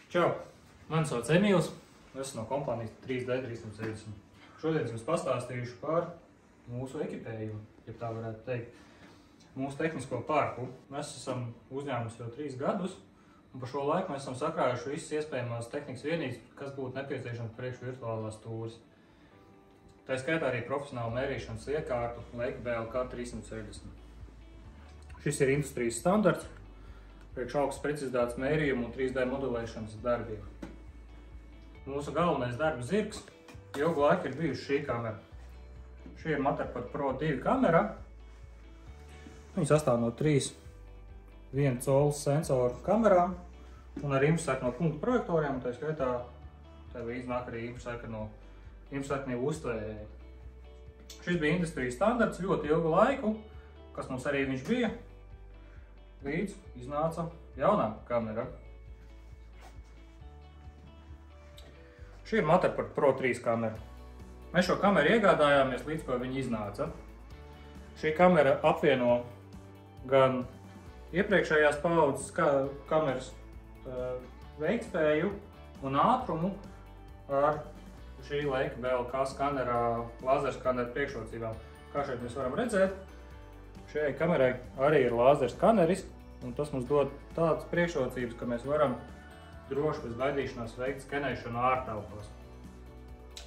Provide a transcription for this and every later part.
Čau! Mani sauc Emīls, esmu no kompānijas 3D 360. Šodien es jums pastāstīšu par mūsu ekipējumu, ja tā varētu teikt. Mūsu tehnisko parku. Mēs esam uzņēmums jau 3 gadus, un par šo laiku mēs esam sakrājuši visas iespējamās tehnikas vienības, kas būtu nepieciešams priekš virtuālās tūres. Tā skaitā arī profesionālu mērīšanas iekārtu Leica BLK 360. Šis ir industrijas standarts, priekš augstas precizitātes mērījumu un 3D modelēšanas darbiem. Mūsu galvenais darba zirgs ilgu laiku ir bijusi šī kamera. Šī ir Matterport Pro 2 kamera. Viņa sastāv no 3 1 colas sensoru kamerām un ar infrasarkano no punktu projektoriem, un tā skaitā tā līdz nāk arī infrasarkanie uztvērēji. Šis bija industrijas standarts ļoti ilgu laiku, kas mums arī viņš bija, līdz iznāca jaunā kamera. Šī ir Matterport Pro 3 kamera. Mēs šo kameru iegādājāmies līdz ko viņa iznāca. Šī kamera apvieno gan iepriekšējās paaudzes kameras veiktspēju un ātrumu ar šī Leica BLK skanerā lāzerskaneru priekšrocībām. Kā šeit mēs varam redzēt, šajai kamerai arī ir lāzerskaneris, un tas mums dod tādas priekšrocības, ka mēs varam droši bez gaidīšanās veikt skenēšanu ārtelpās.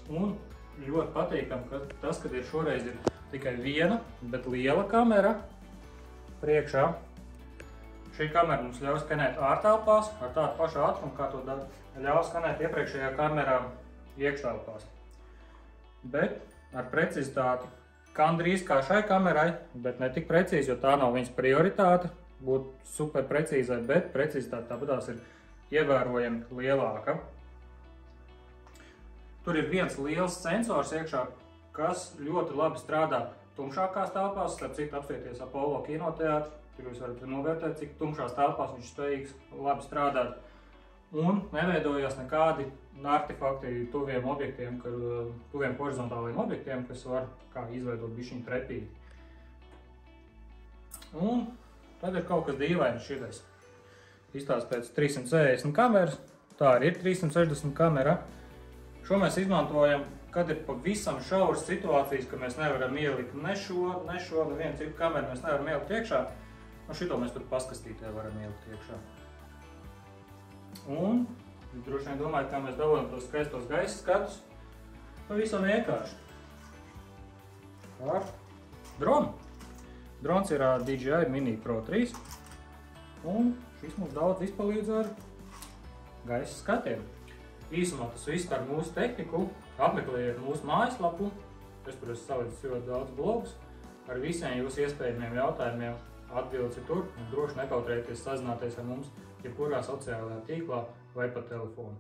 Un ļoti patīkam, ka tas, kad ir šoreiz ir tikai viena, bet liela kamera priekšā. Šī kamera mums ļauj skenēt ārtelpās ar tādu pašu ātrumu, kā to ļauj skenēt iepriekšējā kamerā iekštelpās. Bet ar precizitāti gandrīz kā šai kamerai, bet ne tik precīzi, jo tā nav viņas prioritāte būt super precīzai, bet precizitāte tāpatās ir ievērojami lielāka. Tur ir viens liels sensors iekšā, kas ļoti labi strādā tumšākās telpās, starp citu apskatieties Apollo kinoteātri, tur jūs varat novērtēt, cik tumšās telpās viņš spējīgs labi strādāt. Un neveidojās nekādi artefakti tuviem objektiem, tuviem horizontāliem objektiem, kas var kā izveidot bišķiņu trepīgi. Un tad ir kaut kas dīvains šitais. Izstāsta pēc 360 kameras, tā arī ir 360 kamera. Šo mēs izmantojam, kad ir pavisam šauras situācijas, ka mēs nevaram ielikt ne šo, nevienu citu kameru mēs nevaram ielikt iekšā. Un šito mēs tur paskastītē varam ielikt iekšā. Un jūs droši vien domājat, kā mēs dabūjam tos skaistos gaisa skatus. Pavisam vienkārši. Ar dronu. Drons ir DJI Mini Pro 3. Un šis mums daudz izpalīdz ar gaisa skatiem. Īsumā tas viss par mūsu tehniku. Apmeklējiet mūsu mājaslapu. Es tur esmu salicis ļoti daudz blogus. Ar visiem jūsu iespējamiem jautājumiem atbildes ir tur. Un droši nekautrējieties sazināties ar mums jebkurā sociālajā tīklā vai pa telefonu.